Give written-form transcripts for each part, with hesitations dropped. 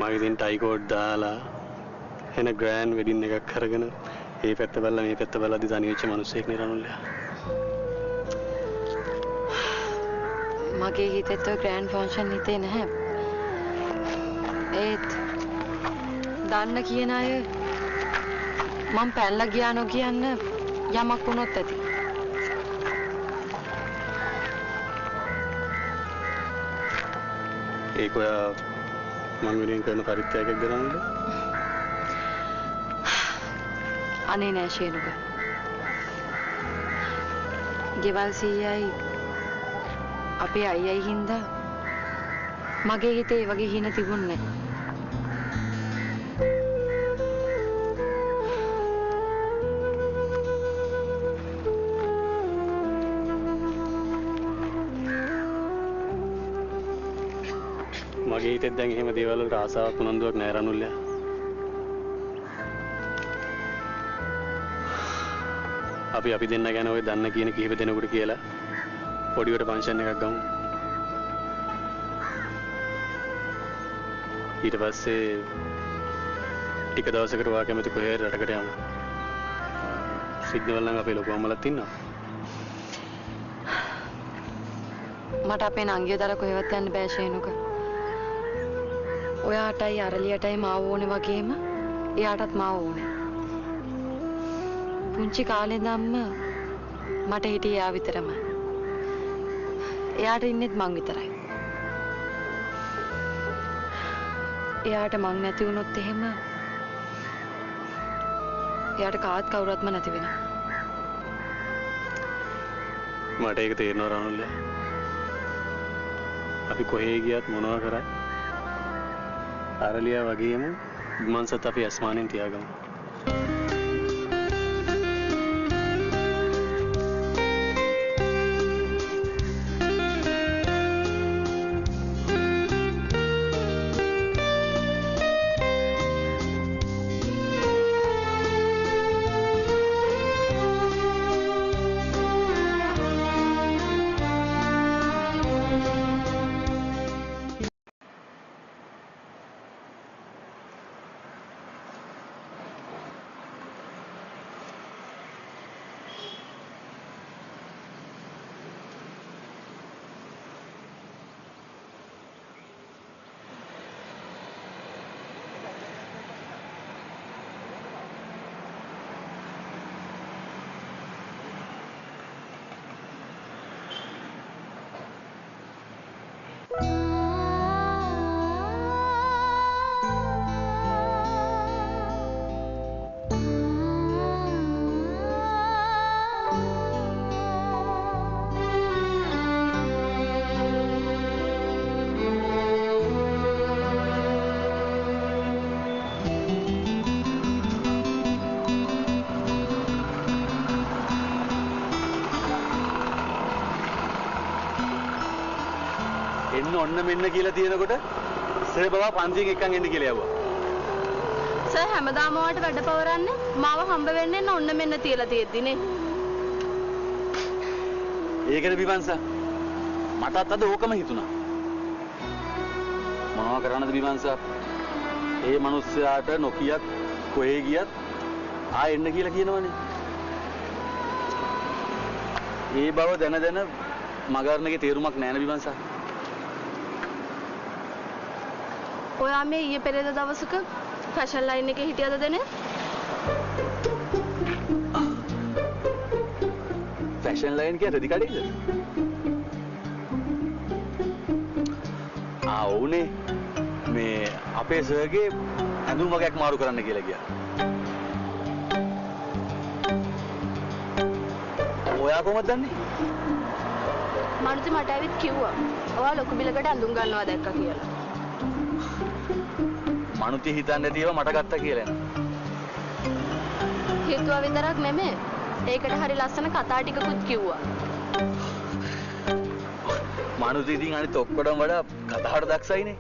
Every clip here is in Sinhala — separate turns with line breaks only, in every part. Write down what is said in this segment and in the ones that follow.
මගේ ඉතින් ටයි කෝඩ් දාලා එන ග්‍රෑන්ඩ් වෙඩින් එකක් කරගෙන මේ පැත්ත බලලා මේ පැත්ත බලද්දි තනි වෙච්ච මිනිස්සෙක් නේ රණුල්ලා.
මගේ හිතේත් ඔය ග්‍රෑන්ඩ් ෆන්ක්ෂන් හිතේ නැහැ. ඒත් දන්න කියන අය මම පැනලා ගියා නොකියන්න යමක් වුණොත් ඇති.
ඒක ඔයා මං වෙනින් කරන පරිත්‍යාගයක් දරන්නද?
අනේ නෑ ශේනුක. ගෙවල් සීයයි අපේ අයියයි හින්දා මගේ හිතේ ඒ වගේ හින තිබුණේ නෑ.
මගේ හිතෙත් දැන් එහෙම දේවල් වලට ආසාවක් උනන්දුවක් නෑ රණුල්ලා. අපි දෙන්න ගැන ඔය දන්න කියන කිහිප දෙනෙකුට කියලා පොඩිවට ෆන්ක්ෂන් එකක් ගමු. ඊට පස්සේ ටික දවසකට වා කැමති කොහේ හරි රටකට යමු. සිග්නල් නම් අපේ ලොකු අම්මලාත් ඉන්නවා.
මට අපේ නංගිය දර කොහෙවත් යන්න බෑ ශේනුක. ඔයාටයි අරලියටයි මාව ඕනේ වගේම එයාටත් මාව ඕනේ. පුංචි කාලේ ඉඳන්ම මට හිටියේ එයා විතරම. එයාට ඉන්නෙත් මං විතරයි. එයාට මං නැති වුණොත් එහෙම එයාට කාත් කවුරුත්ම නැති වෙනවා.
මට ඒක තේරෙනවා රණුල්ලා. අපි කොහේ ගියත් මොනවා කරත් අරලියා වගේම මන්සත් අපි අස්මානෙන් තියාගමු. ඔන්න මෙන්න කියලා තියෙනකොට සර් බබා පන්තියෙන් එක්කන් එන්න කියලා යවුවා.
සර් හැමදාම ඔයාලට වැඩ පවරන්නේ මාව හම්බ වෙන්න එන්න ඔන්න මෙන්න තියලා තියෙද්දිනේ.
ඒකනේ බිමන්සා. මටත් අද ඕකම හිතුණා. මොනවා කරන්නද බිමන්සා? ඒ මිනිස්සයාට නොකියත් කොහේ ගියත් එන්න කියලා කියනවනේ. ඒ බව දැන මගහරණගේ තේරුමක් නැහැ නේ බිමන්සා.
ඔයා මේ ඊයේ පෙරේද දවසක ෆැෂන් ලයින් එකේ හිටියද දෙනේ?
ෆැෂන් ලයින් කියන්නේ රෙදි කඩේද? ඔව්නේ. මේ අපේ සර්ගේ ඇඳුම් වගේක් මාරු කරන්න කියලා ගියා. ඔයා කොහොමද දන්නේ?
මනුති මට ඇවිත් කිව්වා. ඔයා ලොකු බිලකට ඇඳුම් ගන්නවා දැක්කා කියලා.
මනුති හිතන්නේ නැති ඒවා මට ගත්තා කියලා නේද?
හිතුවා විතරක් නෙමෙයි. ඒකට හරි ලස්සන කතා ටිකකුත් කිව්වා.
මනුති ඉතින් අනිත් ඔක්කොටම වඩා කතාවට දක්ෂයිනේ.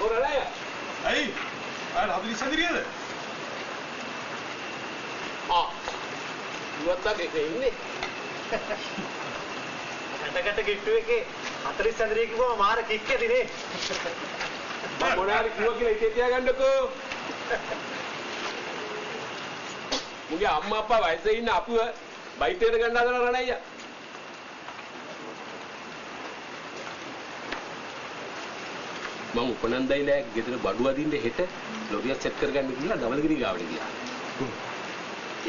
කොරලා ඇයි ආ හදිරි සඳිරියද
ඉවත්තක් එකේ ඉන්නේ කටකට කිට්ටු එකේ 40 සඳරිය කිව්වම මාර කික්කේදිනේ
මම මොනාරි කිව්වා කියලා ඉතේ තියාගන්නකෝ මුගේ අම්මා අප්පා වයසේ ඉන්න අපුව බයිටේට ගන්න හදන රණයියා මම උපනන්දයිලා ගෙදර බඩු අදින්න හෙට ලොරියක් සෙට් කරගන්න ගිහලා දවල්ගිරි ගාවට ගියා.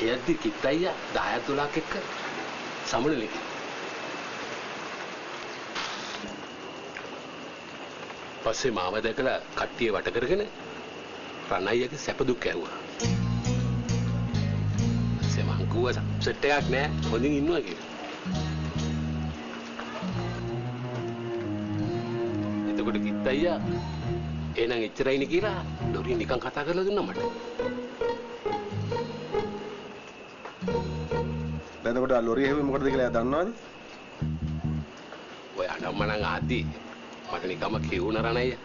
එයද්දි කිත්තයියා 10ක් 12ක් එක්ක සමුණලේ. පස්සේ මාව දැකලා කට්ටිය වට කරගෙන රණයියාගේ සැප දුක් ඇහුවා. පස්සේ මං කිව්වා සෙට් එකක් නෑ හොඳින් ඉන්නවා කියලා. එතකොට කිත්තයියා එහෙනම් එච්චරයිනේ කියලා ලොරිය නිකන් කතා කරලා දුන්නා මට.
එතකොට ආ ලොරිය හැවුවේ මොකටද කියලා එයා දන්නවද?
ඔය අනම්මනම් ආදී මට නිකම්ම කියුණ රණයියා.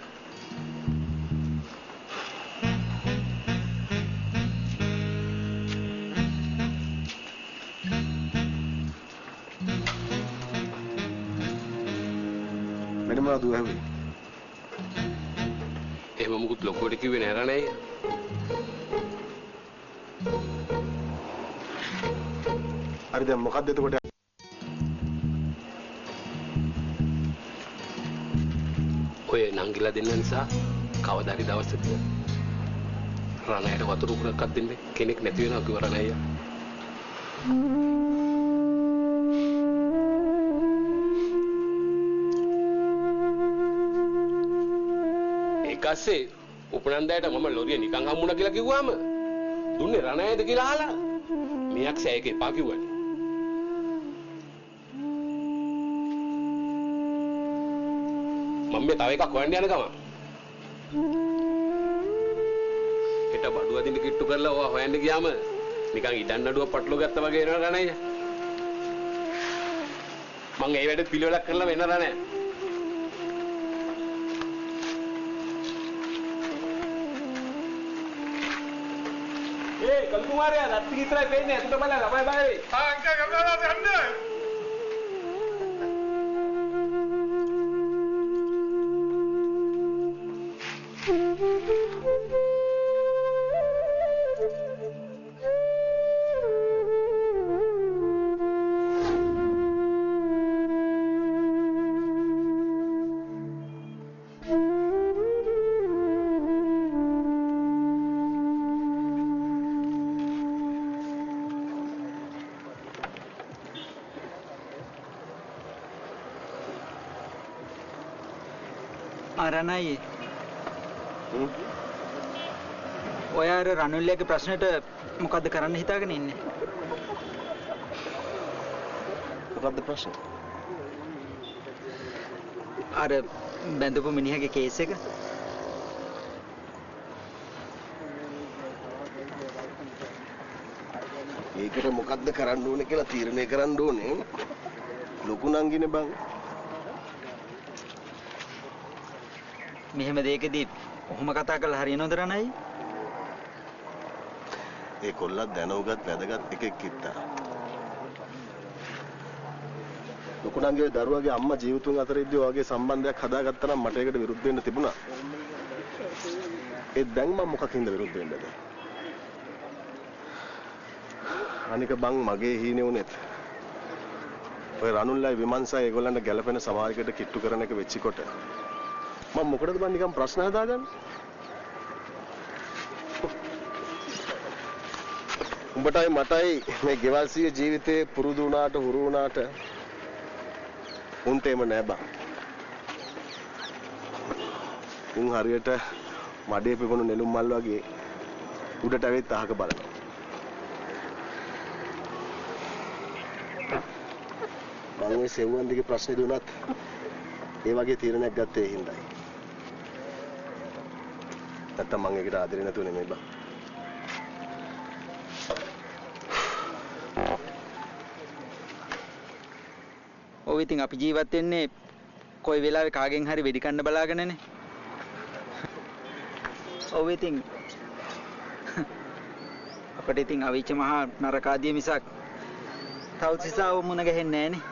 මෙන්න මොනවද හැවුවේ?
එහෙම මුකුත් ලොකුවට කිව්වේ නෑ රණයියා.
හරි දැන් මොකද්ද එතකොට?
ඔය නංගිලා දෙන්න නිසා කවදා හරි දවසක රණයට වතුර උගුරක් අදින්න කෙනෙක් නැති වෙනවා කිව්ව රණයියා. ඊකසේ උපනන්දයට මම ලොරිය නිකන් හම්බුණා කියලා කිව්වම දුන්නේ රණයද කියලා අහලා මෙයක් සෑයක එපා කිව්වනේ. මම මේ තව එකක් හොයන්න යන ගමන් හෙට බඩුව අදින්න කිට්ටු කරලා ඔයා හොයන්න ගියාම නිකන් ඉඩන් නඩුව පටලව ගත්තා වගේ එනවා රණයියා. මං ඒ වැඩේ පිළිවෙලක් කරලා වෙන රණෑ. කල් කුමාරයා රත්ති විතරයි පේන්නේ අතට බලලා ළමයි බය වෙයි.
අංකල් කවදාද යන්නේ?
අරණයි ඔය අර රණුල්ලගේ ප්‍රශ්නෙට මොකද්ද කරන්න හිතාගෙන ඉන්නේ?
මොකද්ද ප්‍රශ්නේ?
අර බැඳපු මිනිහගේ කේස් එක.
ඒකට මොකද්ද කරන්න ඕනේ කියලා තීරණය කරන්න ඕනේ ලොකු නංගිනේ බං.
මෙහෙම දෙයකදී ඔහොම කතා කරලා හරියනවද රණයි?
ඒ කොල්ලත් දැනුගත් වැදගත් එකෙක් කිත්තා. ලොකු නංගිගේ දරුවගේ අම්මා ජීවිතුන් අතර ඉද්දී ඔයගේ සම්බන්ධයක් හදාගත්තා නම් මට ඒකට විරුද්ධ වෙන්න තිබුණා. ඒ දැන් මම මොකකින්ද විරුද්ධ වෙන්නද? අනික බං මගේ හීනේ උනේත් ඔය රණුල්ලයි විමංශයි ඒගොල්ලන්ට ගැළපෙන සමාජයකට කිට්ටු කරන එක වෙච්ච කොට මම මොකටද බං නිකන් ප්‍රශ්න හදාගන්නේ? උඹටයි මටයි මේ ගෙවල් සිය ජීවිතේ පුරුදු වුණාට හුරු වුණාට උන්ටේම නෑ බං. උන් හරියට මඩේ පිපුණු නෙළුම් මල් වගේ උඩට ඇවිත් අහක බලනවා. මම මේ සෙව්වන් දිගේ ප්‍රශ්නේ දුනත් ඒ වගේ තීරණයක් ගත්තේ ඒ හින්දායි. නැත්තම් මම ඒකට ආදරේ නැතුව නෙමෙයි බං.
ඔව් ඉතින් අපි ජීවත් වෙන්නේ කොයි වෙලාවෙ කාගෙන් හරි වෙඩි කන්න බලාගෙනනේ. ඔව් ඉතින් අපිට ඉතින් අවිච්ච මහා නරකාදිය මිසක් තවුතිසාව මුණ ගැහෙන්නේ නැහනේ.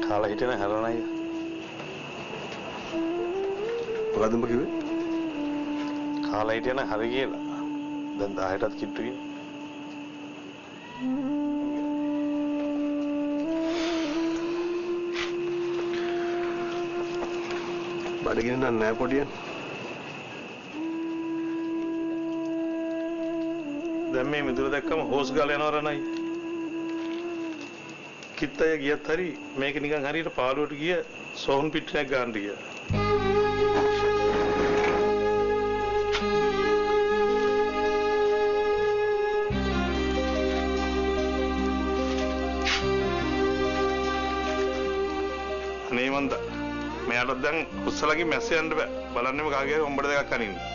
කාලා හිටියන හැරණයි.
මොකද උඹ කිව්වේ?
කාලා හිටියන හරි කියලා. දැන් 10ටත් කිට්ටු ගියේ.
බඩගින්න නෑ පොඩියන්.
දැන් මේ මිදුල දැක්කම හොස් ගාලා යනවා රණයි. කිත්තය ගියත් හරි මේක නිකන් හරියට පාළුවට ගිය සෝහන් පිට්ටයක් ගන්න ගියා. අනේ මන්ද මෙයාට දැන් උස්සලගේ මැස්ස යන්න බෑ. බලන්නෙම කාගේ හොම්බඩ දෙකක් අනින්නේ.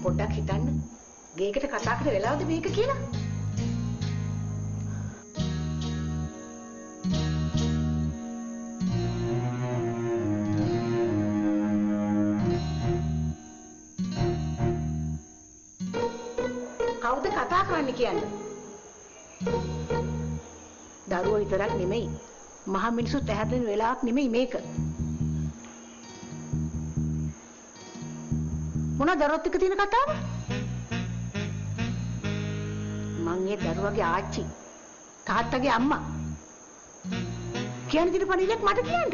පොඩ්ඩක් හිතන්න. ගේකට කතා කරලා වෙලාවද මේක කියලා? කවුද කතා කරන්නේ කියන්නේ? දරුවෝ විතරක් නෙමෙයි. මහ මිනිස්සුත් ඇහැරෙන වෙලාවක් නෙමෙයි මේක. මොනවද දරුවොත් එක්ක තියෙන කතාව? මං ඒ දරුවගේ ආච්චි තාත්තගේ අම්මා කියන දේ පණිවිඩයක් මට කියන්න.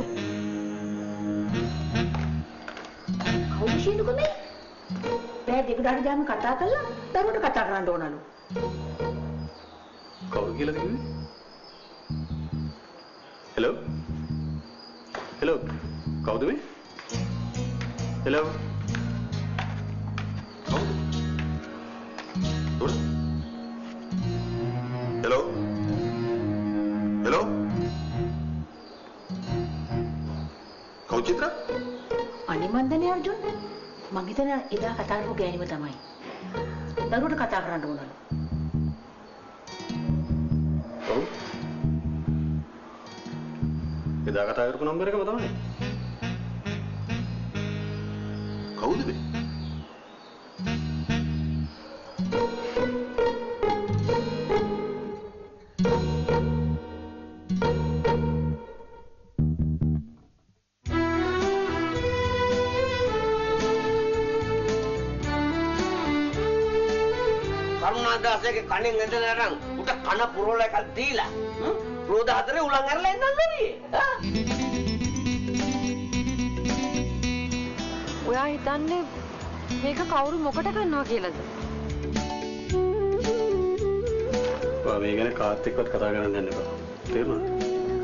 කවුද කියනකො මේ? බෑ දෙකට හරි ගාම කතා කළා දරුවට කතා කරන්න ඕනලු.
කවුද කියලාද කිව්වේ? හෙලෝ හෙලෝ කවුද මේ? හෙලෝ
කවුද චිත්‍රා?
අනිමන්දනේ අර්ජුන්. මං හිතන එදා කතා කරපු ගෑණිම තමයි. දරුවට කතා කරන්න ඕනලු.
ඔව්. එදා කතා කරපු නම්බර එකම තමයි.
කවුද මේ?
කරුණාදාසගේ කණෙන් ඇදලා අරන් උට කන පුරවල එකක් දීලා රෝද හතරේ උලන් අරලා එන්නත් බැරියේ.
ඔයා හිතන්නේ මේක කවුරු මොකට කරනවා කියලාද?
ඔයා මේ ගැන කාත් එක්කවත් කතා කරන්න යන්න එපා. තේරුණාද?